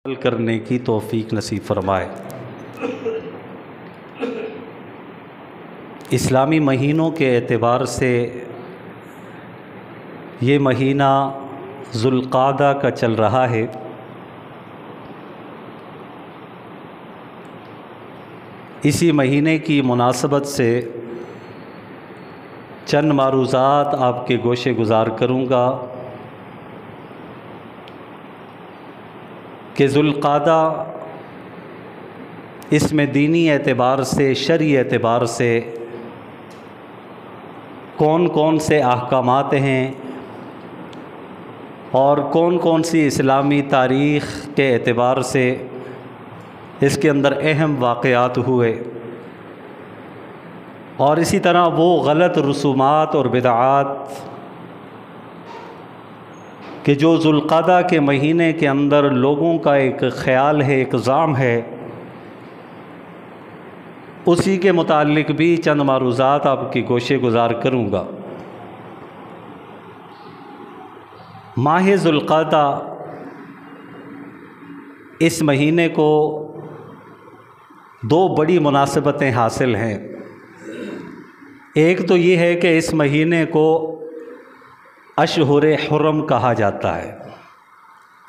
عمل کرنے کی توفیق نصیب فرمائے۔ اسلامی مہینوں کے اعتبار سے یہ مہینہ ذوالقعدہ کا چل رہا ہے۔ اسی مہینے کی مناسبت سے چند معروضات آپ کے گوشے گزار کروں گا کہ ذوالقعدہ اس میں دینی اعتبار سے، شرعی اعتبار سے کون کون سے احکامات ہیں اور کون کون سی اسلامی تاریخ کے اعتبار سے اس کے اندر اہم واقعات ہوئے، اور اسی طرح وہ غلط رسومات اور بدعات کہ جو ذوالقعدہ کے مہینے کے اندر لوگوں کا ایک خیال ہے، ایک ظام ہے، اسی کے متعلق بھی چند معروضات آپ کی گوشے گزار کروں گا۔ ماہ ذوالقعدہ اس مہینے کو دو بڑی مناسبتیں حاصل ہیں۔ ایک تو یہ ہے کہ اس مہینے کو اشہر حرم کہا جاتا ہے،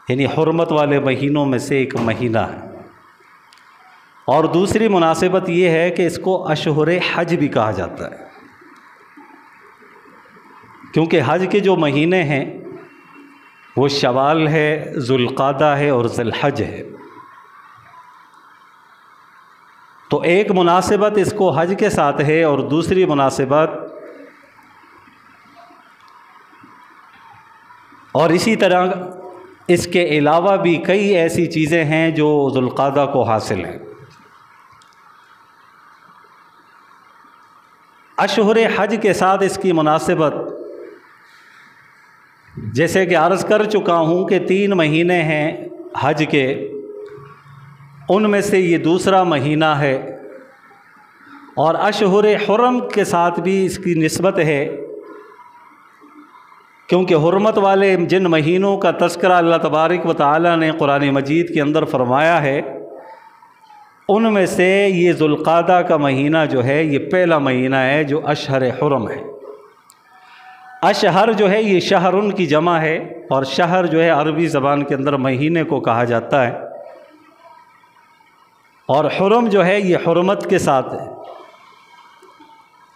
یعنی حرمت والے مہینوں میں سے ایک مہینہ ہے، اور دوسری مناسبت یہ ہے کہ اس کو اشہر حج بھی کہا جاتا ہے، کیونکہ حج کے جو مہینے ہیں وہ شوال ہے، ذوالقعدہ ہے اور ذی الحج ہے۔ تو ایک مناسبت اس کو حج کے ساتھ ہے اور دوسری مناسبت، اور اسی طرح اس کے علاوہ بھی کئی ایسی چیزیں ہیں جو ذوالقعدہ کو حاصل ہیں۔ اشہر حج کے ساتھ اس کی مناسبت، جیسے کہ عرض کر چکا ہوں کہ 3 مہینے ہیں حج کے، ان میں سے یہ دوسرا مہینہ ہے، اور اشہر حرم کے ساتھ بھی اس کی نسبت ہے، کیونکہ حرمت والے جن مہینوں کا تذکرہ اللہ تبارک و تعالیٰ نے قرآن مجید کے اندر فرمایا ہے، ان میں سے یہ ذوالقعدہ کا مہینہ جو ہے یہ پہلا مہینہ ہے جو اشہر حرم ہے۔ اشہر جو ہے یہ شہرن کی جمع ہے، اور شہر جو ہے عربی زبان کے اندر مہینے کو کہا جاتا ہے، اور حرم جو ہے یہ حرمت کے ساتھ ہے۔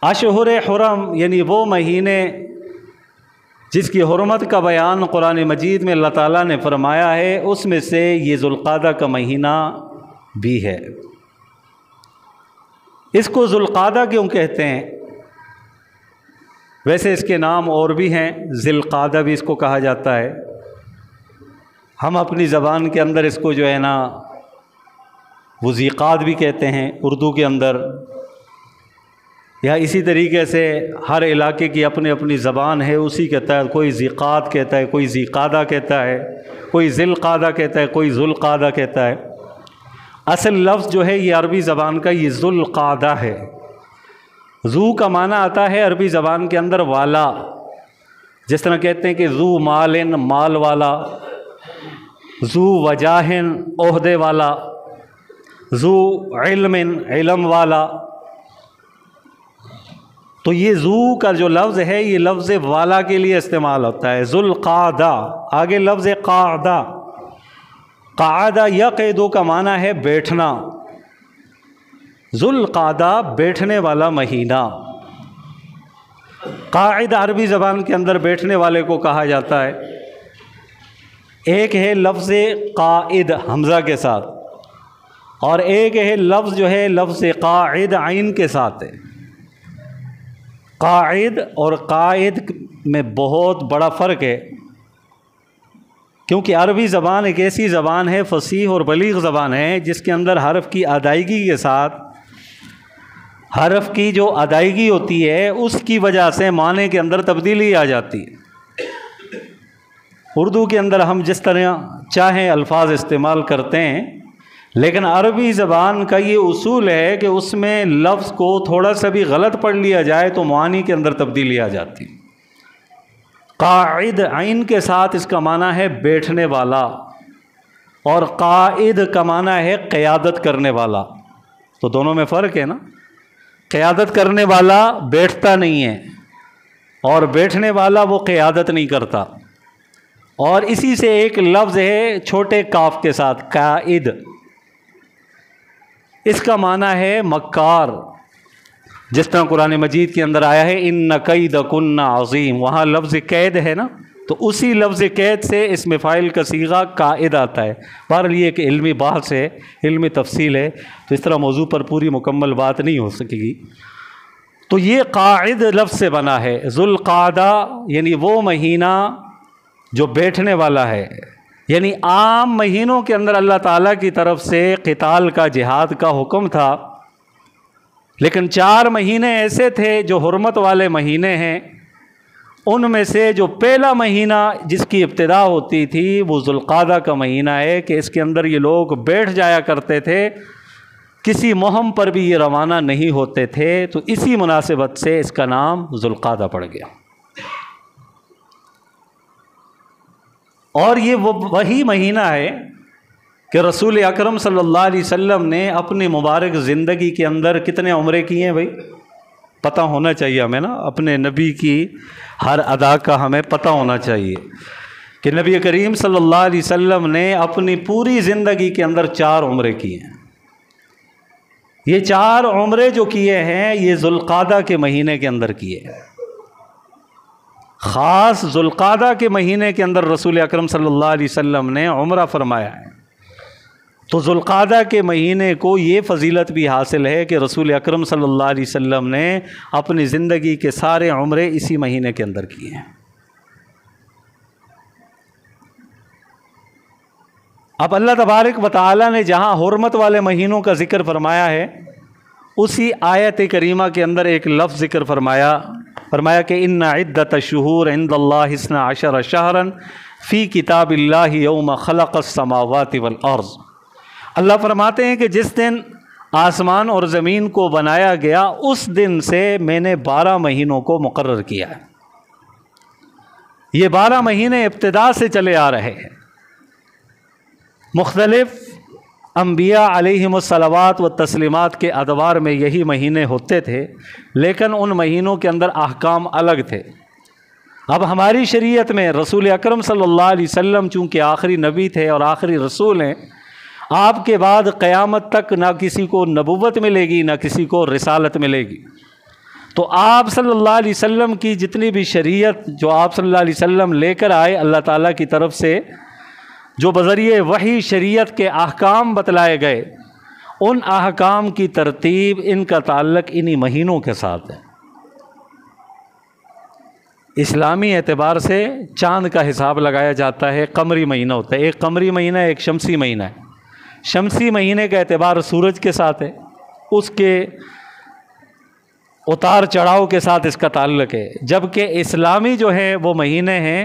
اشہر حرم یعنی وہ مہینے جس کی حرمت کا بیان قرآن مجید میں اللہ تعالیٰ نے فرمایا ہے، اس میں سے یہ ذوالقعدہ کا مہینہ بھی ہے۔ اس کو ذوالقعدہ کیوں کہتے ہیں؟ ویسے اس کے نام اور بھی ہیں، ذی القعدہ بھی اس کو کہا جاتا ہے، ہم اپنی زبان کے اندر اس کو جو ہے نا وہ ذیقعد بھی کہتے ہیں اردو کے اندر، یا اسی طریقے سے ہر علاقے کی اپنی اپنی زبان ہے، اسی کے تحت کوئی ذیقعد کہتا ہے، کوئی ذیقعدہ کہتا ہے، کوئی ذی القعدہ کہتا ہے، کوئی ذوالقعدہ کہتا ہے۔ اصل لفظ جو ہے یہ عربی زبان کا یہ ذوالقعدہ ہے۔ ذو کا معنی آتا ہے عربی زبان کے اندر والا، جس طرح کہتے ہیں کہ ذو مالن مال والا، ذو وجاہن عہدے والا، ذو علم علم والا۔ تو یہ ذو کا جو لفظ ہے یہ لفظ والا کے لیے استعمال ہوتا ہے، ذوالقعدہ۔ آگے لفظ قعدہ، قعدہ یقعد کا معنی ہے بیٹھنا، ذوالقعدہ بیٹھنے والا مہینہ۔ قاعد عربی زبان کے اندر بیٹھنے والے کو کہا جاتا ہے۔ ایک ہے لفظ قائد حمزہ کے ساتھ، اور ایک ہے لفظ جو ہے لفظ قاعد عین کے ساتھ ہے۔ قاعد اور قائد میں بہت بڑا فرق ہے، کیونکہ عربی زبان ایک ایسی زبان ہے، فصیح اور بلیغ زبان ہے، جس کے اندر حرف کی ادائیگی کے ساتھ حرف کی جو ادائیگی ہوتی ہے اس کی وجہ سے معنی کے اندر تبدیلی آ جاتی ہے۔ اردو کے اندر ہم جس طرح چاہیں الفاظ استعمال کرتے ہیں، لیکن عربی زبان کا یہ اصول ہے کہ اس میں لفظ کو تھوڑا سا بھی غلط پڑھ لیا جائے تو معانی کے اندر تبدیلی آ جاتی ہے۔ قاعد عین کے ساتھ اس کا معنی ہے بیٹھنے والا، اور قائد کا معنی ہے قیادت کرنے والا، تو دونوں میں فرق ہے نا۔ قیادت کرنے والا بیٹھتا نہیں ہے اور بیٹھنے والا وہ قیادت نہیں کرتا۔ اور اسی سے ایک لفظ ہے چھوٹے کاف کے ساتھ، قائد، اس کا معنی ہے مکار، جس طرح قرآن مجید کے اندر آیا ہے ان کیدکن عظیم، وہاں لفظ قید ہے نا، تو اسی لفظ قید سے اسم فاعل کا صیغہ قائد آتا ہے۔ بہرحال یہ ایک علمی بحث ہے، علمی تفصیل ہے، تو اس طرح موضوع پر پوری مکمل بات نہیں ہو سکے گی۔ تو یہ قائد لفظ سے بنا ہے۔ ذوالقعدہ یعنی وہ مہینہ جو بیٹھنے والا ہے، یعنی عام مہینوں کے اندر اللہ تعالیٰ کی طرف سے قتال کا، جہاد کا حکم تھا، لیکن 4 مہینے ایسے تھے جو حرمت والے مہینے ہیں، ان میں سے جو پہلا مہینہ جس کی ابتدا ہوتی تھی وہ ذوالقعدہ کا مہینہ ہے، کہ اس کے اندر یہ لوگ بیٹھ جایا کرتے تھے، کسی مہم پر بھی یہ روانہ نہیں ہوتے تھے، تو اسی مناسبت سے اس کا نام ذوالقعدہ پڑ گیا۔ اور یہ وہی مہینہ ہے کہ رسول اکرم صلی اللہ علیہ وسلم نے اپنی مبارک زندگی کے اندر کتنے عمرے کیے ہیں بھائی؟ پتہ ہونا چاہیے ہمیں نا، اپنے نبی کی ہر ادا کا ہمیں پتہ ہونا چاہیے کہ نبی کریم صلی اللہ علیہ وسلم نے اپنی پوری زندگی کے اندر 4 عمرے کیے ہیں۔ یہ 4 عمرے جو کیے ہیں یہ ذوالقعدہ کے مہینے کے اندر کیے ہیں، خاص ذوالقعدہ کے مہینے کے اندر رسول اکرم صلی اللہ علیہ وسلم نے عمرہ فرمایا ہے۔ تو ذوالقعدہ کے مہینے کو یہ فضیلت بھی حاصل ہے کہ رسول اکرم صلی اللہ علیہ وسلم نے اپنی زندگی کے سارے عمرے اسی مہینے کے اندر کیے ہیں۔ اب اللہ تبارک و تعالیٰ نے جہاں حرمت والے مہینوں کا ذکر فرمایا ہے، اسی آیت کریمہ کے اندر ایک لفظ ذکر فرمایا کہ ان عدۃ الشہور عند اللہ 12 شہرا فی کتاب اللہ یوم خلق السماوات والارض۔ اللہ فرماتے ہیں کہ جس دن آسمان اور زمین کو بنایا گیا اس دن سے میں نے 12 مہینوں کو مقرر کیا ہے۔ یہ 12 مہینے ابتدا سے چلے آ رہے ہیں۔ مختلف انبیاء علیہم الصلوات و تسلیمات کے ادوار میں یہی مہینے ہوتے تھے، لیکن ان مہینوں کے اندر احکام الگ تھے۔ اب ہماری شریعت میں رسول اکرم صلی اللہ علیہ وسلم چونکہ آخری نبی تھے اور آخری رسول ہیں، آپ کے بعد قیامت تک نہ کسی کو نبوت ملے گی نہ کسی کو رسالت ملے گی۔ تو آپ صلی اللہ علیہ وسلم کی جتنی بھی شریعت جو آپ صلی اللہ علیہ وسلم لے کر آئے اللہ تعالیٰ کی طرف سے، جو بذریعہ وحی شریعت کے احکام بتلائے گئے، ان احکام کی ترتیب، ان کا تعلق انہی مہینوں کے ساتھ ہے۔ اسلامی اعتبار سے چاند کا حساب لگایا جاتا ہے، قمری مہینہ ہوتا ہے، ایک قمری مہینہ ایک شمسی مہینہ ہے۔ شمسی مہینے کا اعتبار سورج کے ساتھ ہے، اس کے اتار چڑھاؤ کے ساتھ اس کا تعلق ہے، جبکہ اسلامی جو ہے وہ مہینے ہیں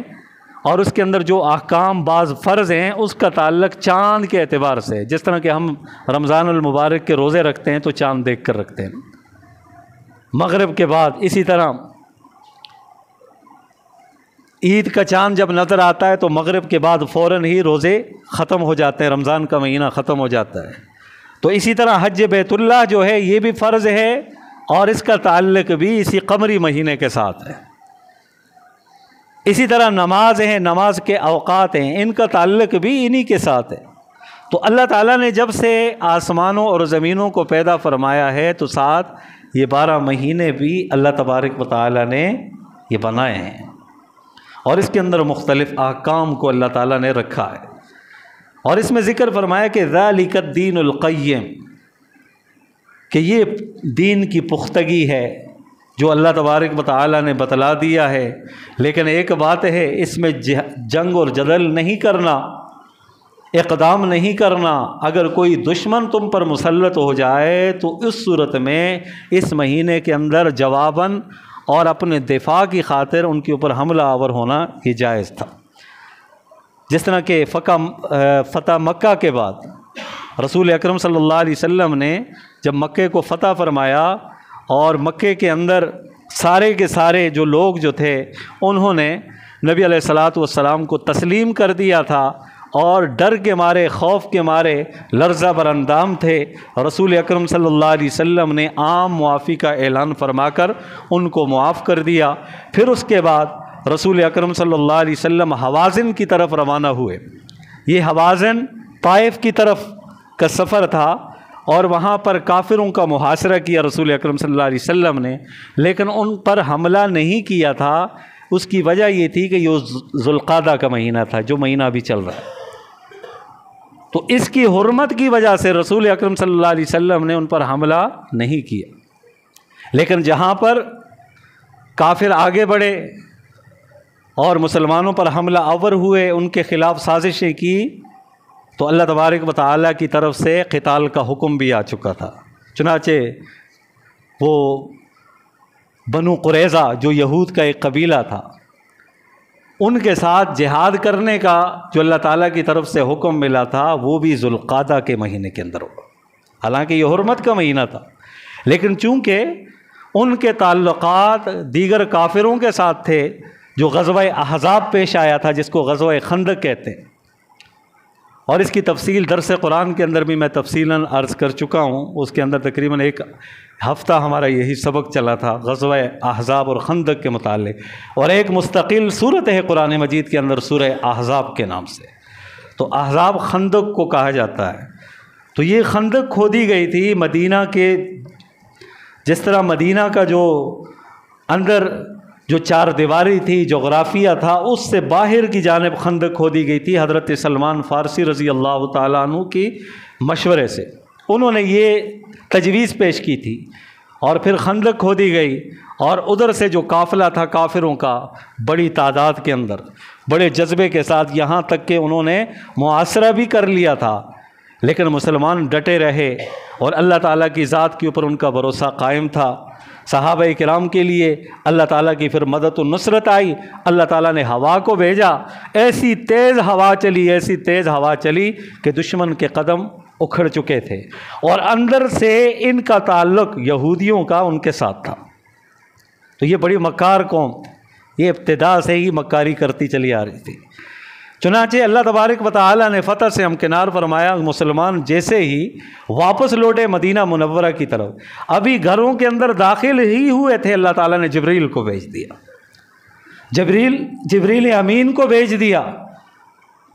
اور اس کے اندر جو احکام بعض فرض ہیں اس کا تعلق چاند کے اعتبار سے، جس طرح کہ ہم رمضان المبارک کے روزے رکھتے ہیں تو چاند دیکھ کر رکھتے ہیں مغرب کے بعد، اسی طرح عید کا چاند جب نظر آتا ہے تو مغرب کے بعد فوراً ہی روزے ختم ہو جاتے ہیں، رمضان کا مہینہ ختم ہو جاتا ہے۔ تو اسی طرح حج بیت اللہ جو ہے یہ بھی فرض ہے اور اس کا تعلق بھی اسی قمری مہینے کے ساتھ ہے۔ اسی طرح نماز ہیں، نماز کے اوقات ہیں، ان کا تعلق بھی انہی کے ساتھ ہے۔ تو اللہ تعالیٰ نے جب سے آسمانوں اور زمینوں کو پیدا فرمایا ہے تو ساتھ یہ 12 مہینے بھی اللہ تبارک و تعالیٰ نے یہ بنائے ہیں، اور اس کے اندر مختلف احکام کو اللہ تعالیٰ نے رکھا ہے۔ اور اس میں ذکر فرمایا کہ ذالک الدین القیم، کہ یہ دین کی پختگی ہے جو اللہ تبارک و تعالیٰ نے بتلا دیا ہے، لیکن ایک بات ہے، اس میں جنگ اور جدل نہیں کرنا، اقدام نہیں کرنا۔ اگر کوئی دشمن تم پر مسلط ہو جائے تو اس صورت میں اس مہینے کے اندر جواباً اور اپنے دفاع کی خاطر ان کے اوپر حملہ آور ہونا ہی جائز تھا۔ جس طرح کہ فتح مکہ کے بعد رسول اکرم صلی اللہ علیہ وسلم نے جب مکے کو فتح فرمایا اور مکے کے اندر سارے کے سارے جو لوگ جو تھے انہوں نے نبی علیہ الصلاۃ والسلام کو تسلیم کر دیا تھا، اور ڈر کے مارے، خوف کے مارے لرزہ بر اندام تھے۔ رسول اکرم صلی اللہ علیہ وسلم نے عام معافی کا اعلان فرما کر ان کو معاف کر دیا۔ پھر اس کے بعد رسول اکرم صلی اللہ علیہ وسلم حوازن کی طرف روانہ ہوئے۔ یہ حوازن طائف کی طرف کا سفر تھا اور وہاں پر کافروں کا محاصرہ کیا رسول اکرم صلی اللہ علیہ وسلم نے، لیکن ان پر حملہ نہیں کیا تھا۔ اس کی وجہ یہ تھی کہ یہ ذوالقعدہ کا مہینہ تھا، جو مہینہ ابھی چل رہا ہے، تو اس کی حرمت کی وجہ سے رسول اکرم صلی اللہ علیہ وسلم نے ان پر حملہ نہیں کیا۔ لیکن جہاں پر کافر آگے بڑھے اور مسلمانوں پر حملہ آور ہوئے، ان کے خلاف سازشیں کی، تو اللہ تبارک و تعالیٰ کی طرف سے قتال کا حکم بھی آ چکا تھا۔ چنانچہ وہ بنو قریظہ جو یہود کا ایک قبیلہ تھا، ان کے ساتھ جہاد کرنے کا جو اللہ تعالیٰ کی طرف سے حکم ملا تھا، وہ بھی ذوالقعدہ کے مہینے کے اندر ہوا۔ حالانکہ یہ حرمت کا مہینہ تھا، لیکن چونکہ ان کے تعلقات دیگر کافروں کے ساتھ تھے، جو غزوہ احزاب پیش آیا تھا، جس کو غزوہ خندق کہتے ہیں، اور اس کی تفصیل درس قرآن کے اندر بھی میں تفصیلاً عرض کر چکا ہوں۔ اس کے اندر تقریباً ایک ہفتہ ہمارا یہی سبق چلا تھا غزوہ احزاب اور خندق کے متعلق، اور ایک مستقل صورت ہے قرآن مجید کے اندر سورہ احزاب کے نام سے۔ تو احزاب خندق کو کہا جاتا ہے۔ تو یہ خندق کھودی گئی تھی مدینہ کے، جس طرح مدینہ کا جو اندر جو چار دیواری تھی، جغرافیہ تھا، اس سے باہر کی جانب خندق کھودی گئی تھی حضرت سلمان فارسی رضی اللہ تعالیٰ عنہ کی مشورے سے۔ انہوں نے یہ تجویز پیش کی تھی، اور پھر خندق کھودی گئی، اور ادھر سے جو قافلہ تھا کافروں کا بڑی تعداد کے اندر، بڑے جذبے کے ساتھ، یہاں تک کہ انہوں نے محاصرہ بھی کر لیا تھا، لیکن مسلمان ڈٹے رہے اور اللہ تعالیٰ کی ذات کے اوپر ان کا بھروسہ قائم تھا۔ صحابہ کرام کے لیے اللہ تعالیٰ کی پھر مدد و نصرت آئی۔ اللہ تعالیٰ نے ہوا کو بھیجا، ایسی تیز ہوا چلی، ایسی تیز ہوا چلی کہ دشمن کے قدم اکھڑ چکے تھے، اور اندر سے ان کا تعلق یہودیوں کا ان کے ساتھ تھا۔ تو یہ بڑی مکار قوم، یہ ابتدا سے ہی مکاری کرتی چلی آ رہی تھی۔ چنانچہ اللہ تبارک و تعالیٰ نے فتح سے ہمکنار فرمایا۔ مسلمان جیسے ہی واپس لوٹے مدینہ منورہ کی طرف، ابھی گھروں کے اندر داخل ہی ہوئے تھے، اللہ تعالیٰ نے جبریل کو بھیج دیا، جبریل امین کو بھیج دیا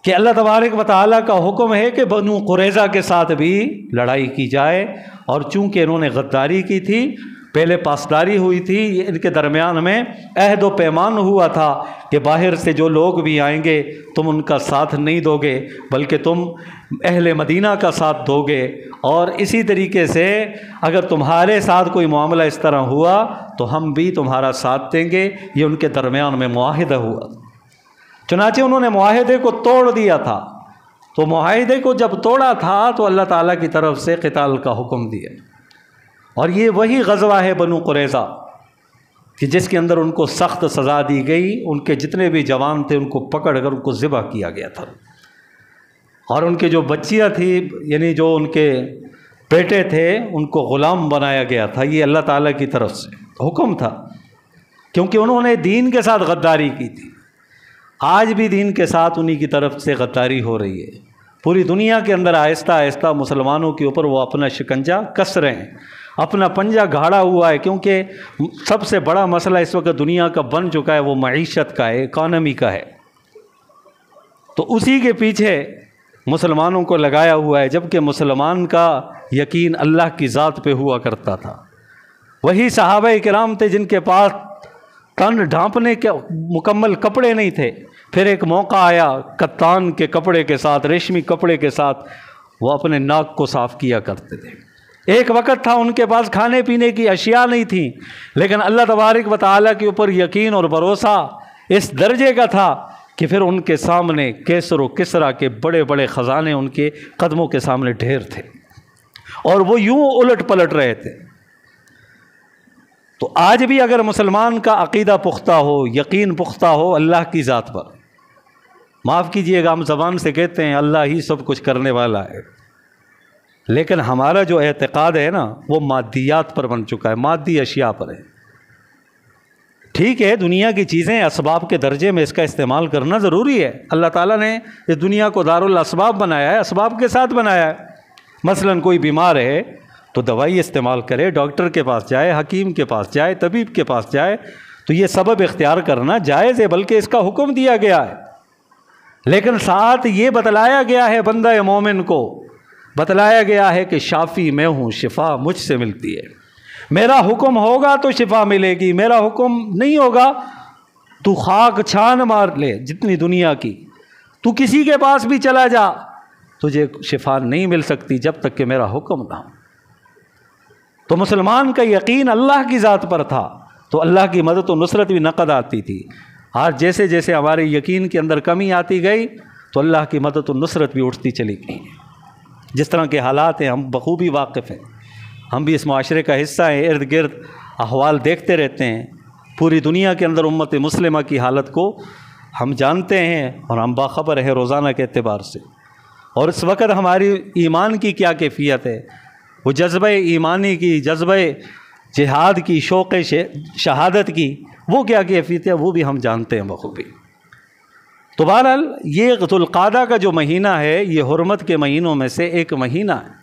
کہ اللہ تبارک و تعالیٰ کا حکم ہے کہ بنو قریظہ کے ساتھ بھی لڑائی کی جائے۔ اور چونکہ انہوں نے غداری کی تھی، پہلے پاسداری ہوئی تھی، ان کے درمیان میں عہد و پیمان ہوا تھا کہ باہر سے جو لوگ بھی آئیں گے تم ان کا ساتھ نہیں دو گے، بلکہ تم اہل مدینہ کا ساتھ دو گے، اور اسی طریقے سے اگر تمہارے ساتھ کوئی معاملہ اس طرح ہوا تو ہم بھی تمہارا ساتھ دیں گے۔ یہ ان کے درمیان میں معاہدہ ہوا۔ چنانچہ انہوں نے معاہدے کو توڑ دیا تھا۔ تو معاہدے کو جب توڑا تھا تو اللہ تعالیٰ کی طرف سے قتال کا حکم دیا، اور یہ وہی غزوہ ہے بنو قریظہ کہ جس کے اندر ان کو سخت سزا دی گئی۔ ان کے جتنے بھی جوان تھے ان کو پکڑ کر ان کو ذبح کیا گیا تھا، اور ان کے جو بچیاں تھیں، یعنی جو ان کے بیٹے تھے، ان کو غلام بنایا گیا تھا۔ یہ اللہ تعالیٰ کی طرف سے حکم تھا، کیونکہ انہوں نے دین کے ساتھ غداری کی تھی۔ آج بھی دین کے ساتھ انہی کی طرف سے غداری ہو رہی ہے۔ پوری دنیا کے اندر آہستہ آہستہ مسلمانوں کے اوپر وہ اپنا شکنجہ کس رہے ہیں، اپنا پنجہ گھاڑا ہوا ہے، کیونکہ سب سے بڑا مسئلہ اس وقت دنیا کا بن چکا ہے، وہ معیشت کا ہے، اکانومی کا ہے۔ تو اسی کے پیچھے مسلمانوں کو لگایا ہوا ہے، جبکہ مسلمان کا یقین اللہ کی ذات پہ ہوا کرتا تھا۔ وہی صحابہ کرام تھے جن کے پاس تن ڈھانپنے کے مکمل کپڑے نہیں تھے، پھر ایک موقع آیا کتان کے کپڑے کے ساتھ، ریشمی کپڑے کے ساتھ وہ اپنے ناک کو صاف کیا کرتے تھے۔ ایک وقت تھا ان کے پاس کھانے پینے کی اشیاء نہیں تھیں، لیکن اللہ تبارک و تعالیٰ کے اوپر یقین اور بھروسہ اس درجے کا تھا کہ پھر ان کے سامنے کیسر و کسرا کے بڑے بڑے خزانے ان کے قدموں کے سامنے ڈھیر تھے، اور وہ یوں الٹ پلٹ رہے تھے۔ تو آج بھی اگر مسلمان کا عقیدہ پختہ ہو، یقین پختہ ہو اللہ کی ذات پر، معاف کیجئے گا ہم زبان سے کہتے ہیں اللہ ہی سب کچھ کرنے والا ہے، لیکن ہمارا جو اعتقاد ہے نا وہ مادیات پر بن چکا ہے، مادی اشیاء پر ہے۔ ٹھیک ہے دنیا کی چیزیں اسباب کے درجے میں اس کا استعمال کرنا ضروری ہے، اللہ تعالیٰ نے اس دنیا کو دارالاسباب بنایا ہے، اسباب کے ساتھ بنایا ہے۔ مثلاً کوئی بیمار ہے تو دوائی استعمال کرے، ڈاکٹر کے پاس جائے، حکیم کے پاس جائے، طبیب کے پاس جائے، تو یہ سبب اختیار کرنا جائز ہے، بلکہ اس کا حکم دیا گیا ہے۔ لیکن ساتھ یہ بتلایا گیا ہے بندہ مومن کو، بتلایا گیا ہے کہ شافی میں ہوں، شفا مجھ سے ملتی ہے، میرا حکم ہوگا تو شفا ملے گی، میرا حکم نہیں ہوگا تو خاک چھان مار لے جتنی دنیا کی، تو کسی کے پاس بھی چلا جا، تجھے شفا نہیں مل سکتی جب تک کہ میرا حکم نہ ہو۔ تو مسلمان کا یقین اللہ کی ذات پر تھا تو اللہ کی مدد و نصرت بھی نقد آتی تھی۔ آج جیسے جیسے ہمارے یقین کے اندر کمی آتی گئی تو اللہ کی مدد و نصرت بھی اٹھتی چلی گئی۔ جس طرح کے حالات ہیں ہم بخوبی واقف ہیں، ہم بھی اس معاشرے کا حصہ ہیں، ارد گرد احوال دیکھتے رہتے ہیں، پوری دنیا کے اندر امت مسلمہ کی حالت کو ہم جانتے ہیں اور ہم باخبر ہیں روزانہ کے اعتبار سے۔ اور اس وقت ہماری ایمان کی کیا کیفیت ہے، وہ جذبہ ایمانی کی، جذبہ جہاد کی، شوق شہادت کی وہ کیا کیفیت ہے، وہ بھی ہم جانتے ہیں بخوبی۔ تو بہرحال یہ ذو القعدہ کا جو مہینہ ہے یہ حرمت کے مہینوں میں سے ایک مہینہ ہے،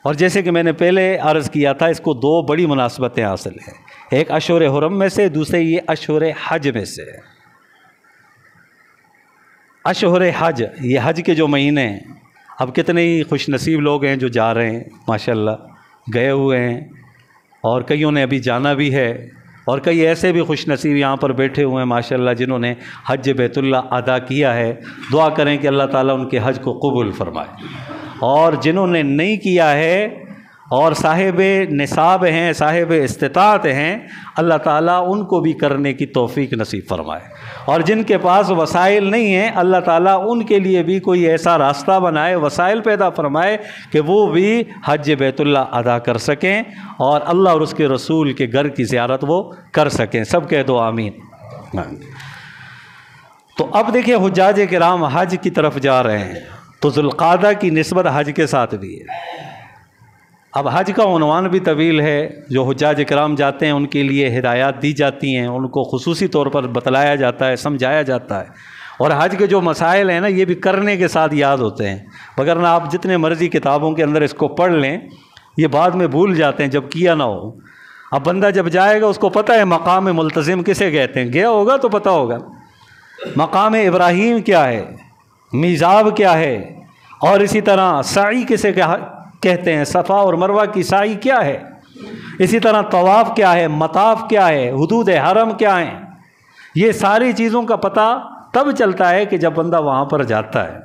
اور جیسے کہ میں نے پہلے عرض کیا تھا اس کو دو بڑی مناسبتیں حاصل ہیں، ایک اشہر حرم میں سے، دوسرے یہ اشہر حج میں سے۔ اشہر حج، یہ حج کے جو مہینے ہیں، اب کتنے ہی خوش نصیب لوگ ہیں جو جا رہے ہیں، ماشاءاللہ گئے ہوئے ہیں، اور کئیوں نے ابھی جانا بھی ہے، اور کئی ایسے بھی خوش نصیب یہاں پر بیٹھے ہوئے ہیں ماشاءاللہ جنہوں نے حج بیت اللہ ادا کیا ہے۔ دعا کریں کہ اللہ تعالیٰ ان کے حج کو قبول فرمائے، اور جنہوں نے نہیں کیا ہے اور صاحب نصاب ہیں، صاحب استطاعت ہیں، اللہ تعالیٰ ان کو بھی کرنے کی توفیق نصیب فرمائے، اور جن کے پاس وسائل نہیں ہیں اللہ تعالیٰ ان کے لیے بھی کوئی ایسا راستہ بنائے، وسائل پیدا فرمائے کہ وہ بھی حج بیت اللہ ادا کر سکیں اور اللہ اور اس کے رسول کے گھر کی زیارت وہ کر سکیں۔ سب کہہ دو آمین۔ تو اب دیکھیں حجاج کرام حج کی طرف جا رہے ہیں تو ذو القعدہ کی نسبت حج کے ساتھ بھی ہے۔ اب حج کا عنوان بھی طویل ہے، جو حجاج کرام جاتے ہیں ان کے لیے ہدایات دی جاتی ہیں، ان کو خصوصی طور پر بتلایا جاتا ہے، سمجھایا جاتا ہے، اور حج کے جو مسائل ہیں نا یہ بھی کرنے کے ساتھ یاد ہوتے ہیں، مگر نہ آپ جتنے مرضی کتابوں کے اندر اس کو پڑھ لیں یہ بعد میں بھول جاتے ہیں جب کیا نہ ہو۔ اب بندہ جب جائے گا اس کو پتہ ہے مقام ملتزم کسے کہتے ہیں، گیا ہوگا تو پتہ ہوگا مقام ابراہیم کیا ہے، میزاب کیا ہے، اور اسی طرح سعی کسے کہتے ہیں، صفا اور مروہ کی سعی کیا ہے، اسی طرح طواف کیا ہے، مطاف کیا ہے، حدود حرم کیا ہیں، یہ ساری چیزوں کا پتہ تب چلتا ہے کہ جب بندہ وہاں پر جاتا ہے۔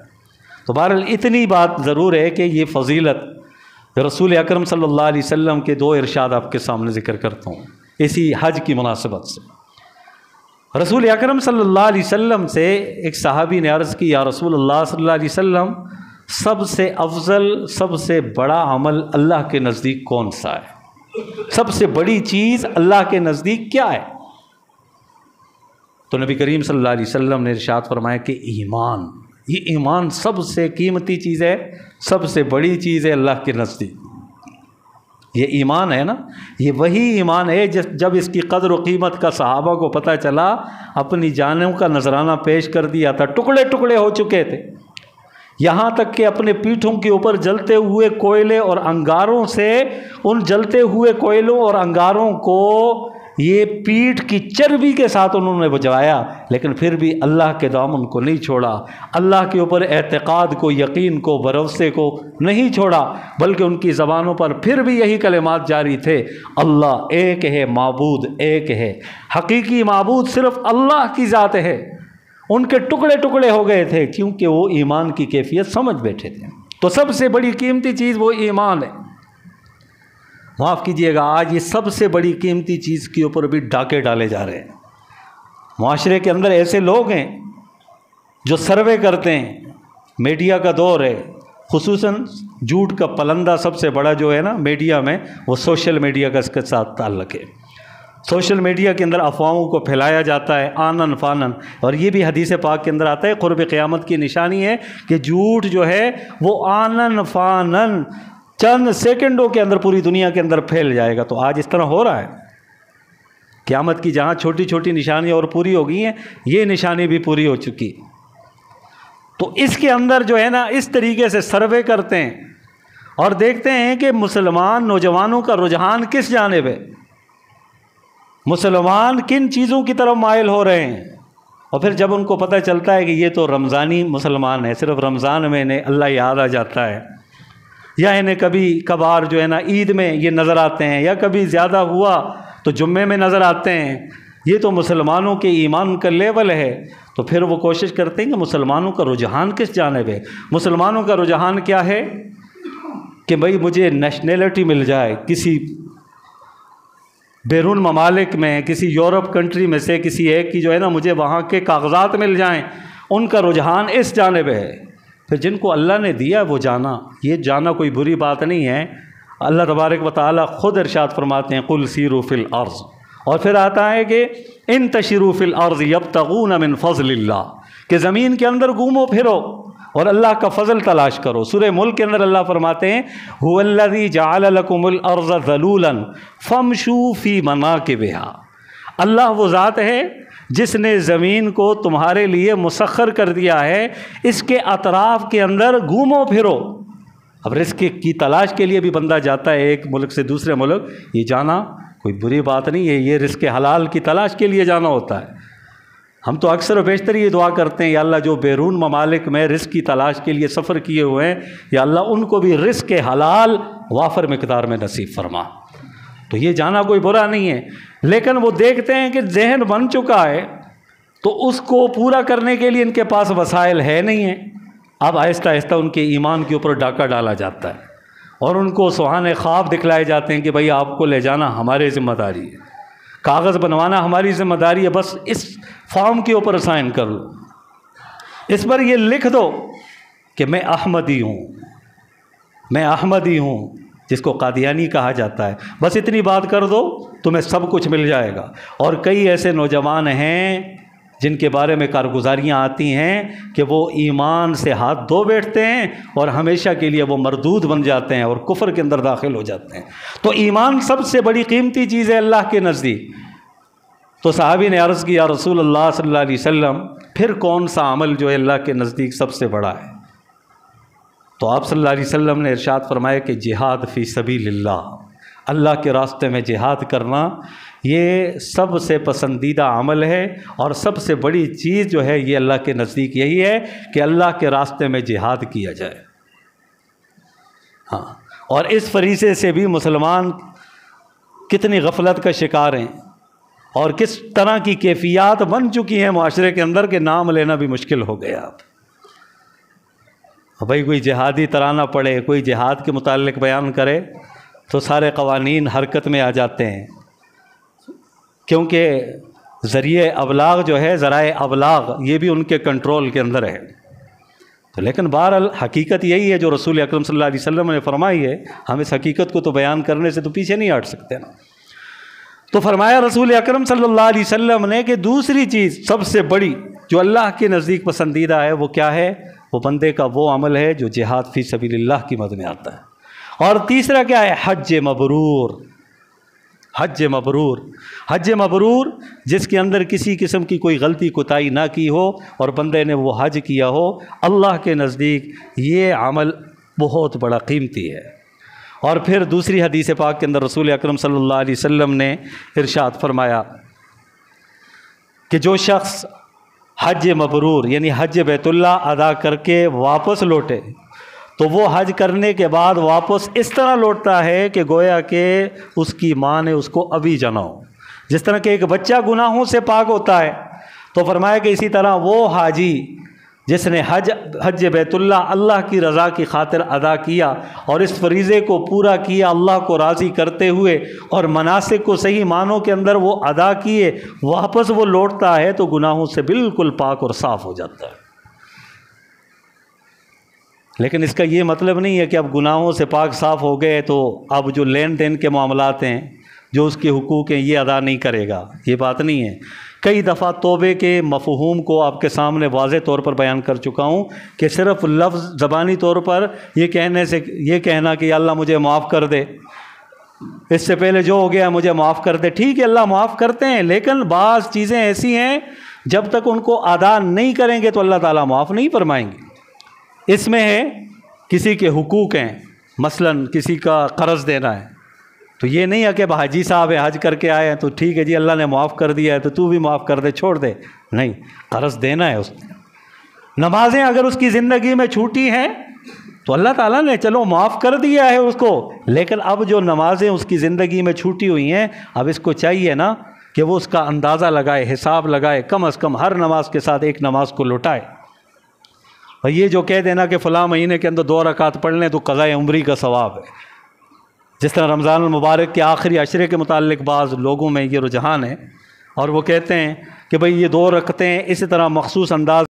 تو بہرحال اتنی بات ضرور ہے کہ یہ فضیلت رسول اکرم صلی اللہ علیہ وسلم کے دو ارشاد آپ کے سامنے ذکر کرتا ہوں اسی حج کی مناسبت سے۔ رسول اکرم صلی اللہ علیہ وسلم سے ایک صحابی نے عرض کی، یا رسول اللہ صلی اللہ علیہ وسلم سب سے افضل، سب سے بڑا عمل اللہ کے نزدیک کون سا ہے، سب سے بڑی چیز اللہ کے نزدیک کیا ہے؟ تو نبی کریم صلی اللہ علیہ وسلم نے ارشاد فرمایا کہ ایمان، یہ ایمان سب سے قیمتی چیز ہے، سب سے بڑی چیز ہے اللہ کے نزدیک۔ یہ ایمان ہے نا، یہ وہی ایمان ہے جب اس کی قدر و قیمت کا صحابہ کو پتہ چلا، اپنی جانوں کا نذرانہ پیش کر دیا تھا، ٹکڑے ٹکڑے ہو چکے تھے، یہاں تک کہ اپنے پیٹھوں کے اوپر جلتے ہوئے کوئلے اور انگاروں سے، ان جلتے ہوئے کوئلوں اور انگاروں کو یہ پیٹھ کی چربی کے ساتھ انہوں نے بجھایا، لیکن پھر بھی اللہ کے دامن کو نہیں چھوڑا، اللہ کے اوپر اعتقاد کو، یقین کو، بھروسے کو نہیں چھوڑا، بلکہ ان کی زبانوں پر پھر بھی یہی کلمات جاری تھے، اللہ ایک ہے، معبود ایک ہے، حقیقی معبود صرف اللہ کی ذات ہے۔ ان کے ٹکڑے ٹکڑے ہو گئے تھے کیونکہ وہ ایمان کی کیفیت سمجھ بیٹھے تھے۔ تو سب سے بڑی قیمتی چیز وہ ایمان ہے۔ معاف کیجئے گا، آج یہ سب سے بڑی قیمتی چیز کے اوپر بھی ڈاکے ڈالے جا رہے ہیں۔ معاشرے کے اندر ایسے لوگ ہیں جو سروے کرتے ہیں، میڈیا کا دور ہے، خصوصاً جھوٹ کا پلندہ سب سے بڑا جو ہے نا میڈیا میں، وہ سوشل میڈیا کا اس کے ساتھ تعلق ہے۔ سوشل میڈیا کے اندر افواہوں کو پھیلایا جاتا ہے آنن فانن، اور یہ بھی حدیث پاک کے اندر آتا ہے، قرب قیامت کی نشانی ہے کہ جھوٹ جو ہے وہ آنن فانن چند سیکنڈوں کے اندر پوری دنیا کے اندر پھیل جائے گا۔ تو آج اس طرح ہو رہا ہے، قیامت کی جہاں چھوٹی چھوٹی نشانیاں اور پوری ہو گئی ہیں، یہ نشانی بھی پوری ہو چکی۔ تو اس کے اندر جو ہے نا اس طریقے سے سروے کرتے ہیں اور دیکھتے ہیں کہ مسلمان نوجوانوں کا رجحان کس جانب ہے، مسلمان کن چیزوں کی طرف مائل ہو رہے ہیں۔ اور پھر جب ان کو پتہ چلتا ہے کہ یہ تو رمضانی مسلمان ہے، صرف رمضان میں انہیں اللہ یاد آ جاتا ہے، یا انہیں کبھی کبھار جو ہے نا عید میں یہ نظر آتے ہیں، یا کبھی زیادہ ہوا تو جمعے میں نظر آتے ہیں، یہ تو مسلمانوں کے ایمان کا لیول ہے، تو پھر وہ کوشش کرتے ہیں کہ مسلمانوں کا رجحان کس جانب ہے۔ مسلمانوں کا رجحان کیا ہے کہ بھئی مجھے نیشنلٹی مل جائے، کسی بیرون ممالک میں، کسی یورپ کنٹری میں سے کسی ایک کی جو ہے نا مجھے وہاں کے کاغذات مل جائیں، ان کا رجحان اس جانب ہے۔ پھر جن کو اللہ نے دیا وہ جانا، یہ جانا کوئی بری بات نہیں ہے۔ اللہ تبارک و تعالیٰ خود ارشاد فرماتے ہیں قل سیروا فی الارض، اور پھر آتا ہے کہ انتشروا فی الارض یبتغون من فضل اللہ، کہ زمین کے اندر گھومو پھرو اور اللہ کا فضل تلاش کرو۔ سورہ ملک کے اندر اللہ فرماتے ہیں هو الذی جعل لکم الارض ذلولا فامشوا فی مناکبہا، اللہ وہ ذات ہے جس نے زمین کو تمہارے لیے مسخر کر دیا ہے، اس کے اطراف کے اندر گھومو پھرو۔ اب رزق کی تلاش کے لیے بھی بندہ جاتا ہے ایک ملک سے دوسرے ملک، یہ جانا کوئی بری بات نہیں ہے، یہ رزق حلال کی تلاش کے لیے جانا ہوتا ہے۔ ہم تو اکثر و بیشتر یہ دعا کرتے ہیں یا اللہ جو بیرون ممالک میں رزق کی تلاش کے لیے سفر کیے ہوئے ہیں، یا اللہ ان کو بھی رزق حلال وافر مقدار میں نصیب فرما۔ تو یہ جانا کوئی برا نہیں ہے، لیکن وہ دیکھتے ہیں کہ ذہن بن چکا ہے تو اس کو پورا کرنے کے لیے ان کے پاس وسائل ہے نہیں ہیں۔ اب آہستہ آہستہ ان کے ایمان کے اوپر ڈاکہ ڈالا جاتا ہے اور ان کو سہانے خواب دکھلائے جاتے ہیں کہ بھئی آپ کو لے جانا ہمارے ذمہ داری ہے، کاغذ بنوانا ہماری ذمہ داری ہے، بس اس فارم کے اوپر سائن کر لو، اس پر یہ لکھ دو کہ میں احمدی ہوں، میں احمدی ہوں، جس کو قادیانی کہا جاتا ہے، بس اتنی بات کر دو تمہیں سب کچھ مل جائے گا۔ اور کئی ایسے نوجوان ہیں جن کے بارے میں کارگزاریاں آتی ہیں کہ وہ ایمان سے ہاتھ دھو بیٹھتے ہیں اور ہمیشہ کے لیے وہ مردود بن جاتے ہیں اور کفر کے اندر داخل ہو جاتے ہیں۔ تو ایمان سب سے بڑی قیمتی چیز ہے اللہ کے نزدیک۔ تو صحابی نے عرض کیا رسول اللہ صلی اللہ علیہ وسلم پھر کون سا عمل جو ہے اللہ کے نزدیک سب سے بڑا ہے؟ تو آپ صلی اللہ علیہ وسلم نے ارشاد فرمایا کہ جہاد فی سبیل اللہ، اللہ کے راستے میں جہاد کرنا یہ سب سے پسندیدہ عمل ہے، اور سب سے بڑی چیز جو ہے یہ اللہ کے نزدیک یہی ہے کہ اللہ کے راستے میں جہاد کیا جائے۔ ہاں، اور اس فریضے سے بھی مسلمان کتنی غفلت کا شکار ہیں اور کس طرح کی کیفیات بن چکی ہیں معاشرے کے اندر کہ نام لینا بھی مشکل ہو گیا۔ اب بھائی کوئی جہادی ترانہ پڑھے، کوئی جہاد کے متعلق بیان کرے تو سارے قوانین حرکت میں آ جاتے ہیں، کیونکہ ذریعہ ابلاغ جو ہے، ذرائع ابلاغ، یہ بھی ان کے کنٹرول کے اندر ہے۔ تو لیکن بہرحال حقیقت یہی ہے جو رسول اکرم صلی اللہ علیہ وسلم نے فرمائی ہے، ہم اس حقیقت کو تو بیان کرنے سے تو پیچھے نہیں ہٹ سکتے نا۔ تو فرمایا رسول اکرم صلی اللہ علیہ وسلم نے کہ دوسری چیز سب سے بڑی جو اللہ کے نزدیک پسندیدہ ہے وہ کیا ہے؟ وہ بندے کا وہ عمل ہے جو جہاد فی سبیل اللہ کی مد میں آتا ہے۔ اور تیسرا کیا ہے؟ حج مبرور۔ حج مبرور، حج مبرور جس کے اندر کسی قسم کی کوئی غلطی کوتاہی نہ کی ہو اور بندے نے وہ حج کیا ہو، اللہ کے نزدیک یہ عمل بہت بڑا قیمتی ہے۔ اور پھر دوسری حدیث پاک کے اندر رسول اکرم صلی اللہ علیہ وسلم نے ارشاد فرمایا کہ جو شخص حج مبرور یعنی حج بیت اللہ ادا کر کے واپس لوٹے تو وہ حج کرنے کے بعد واپس اس طرح لوٹتا ہے کہ گویا کہ اس کی ماں نے اس کو ابھی جنا ہو۔ جس طرح کہ ایک بچہ گناہوں سے پاک ہوتا ہے، تو فرمایا کہ اسی طرح وہ حاجی جس نے حج بیت اللہ اللہ کی رضا کی خاطر ادا کیا اور اس فریضے کو پورا کیا اللہ کو راضی کرتے ہوئے اور مناسک کو صحیح معنوں کے اندر وہ ادا کیے، واپس وہ لوٹتا ہے تو گناہوں سے بالکل پاک اور صاف ہو جاتا ہے۔ لیکن اس کا یہ مطلب نہیں ہے کہ اب گناہوں سے پاک صاف ہو گئے تو اب جو لین دین کے معاملات ہیں، جو اس کے حقوق ہیں، یہ ادا نہیں کرے گا، یہ بات نہیں ہے۔ کئی دفعہ توبے کے مفہوم کو آپ کے سامنے واضح طور پر بیان کر چکا ہوں کہ صرف لفظ زبانی طور پر یہ کہنے سے یہ کہنا کہ یا اللہ مجھے معاف کر دے، اس سے پہلے جو ہو گیا مجھے معاف کر دے. ٹھیک ہے اللہ معاف کرتے ہیں، لیکن بعض چیزیں ایسی ہیں جب تک ان کو ادا نہیں کریں گے تو اللہ تعالیٰ معاف نہیں فرمائیں گے. اس میں ہے کسی کے حقوق ہیں، مثلا کسی کا قرض دینا ہے، تو یہ نہیں ہے کہ حاجی صاحب ہے حج کر کے آئے ہیں تو ٹھیک ہے جی اللہ نے معاف کر دیا ہے تو بھی معاف کر دے، چھوڑ دے. نہیں، قرض دینا ہے اس نے. نمازیں اگر اس کی زندگی میں چھوٹی ہیں تو اللہ تعالیٰ نے چلو معاف کر دیا ہے اس کو، لیکن اب جو نمازیں اس کی زندگی میں چھوٹی ہوئی ہیں اب اس کو چاہیے نا کہ وہ اس کا اندازہ لگائے، حساب لگائے، کم از کم ہر نماز کے ساتھ ایک نماز کو لوٹائے. اور یہ جو کہہ دینا کہ فلاں مہینے کے اندر 2 رکعت پڑھ لیں تو قضائے عمری کا ثواب ہے، جس طرح رمضان المبارک کے آخری عشرے کے متعلق بعض لوگوں میں یہ رجحان ہے اور وہ کہتے ہیں کہ بھئی یہ 2 رکعتیں اسی طرح مخصوص انداز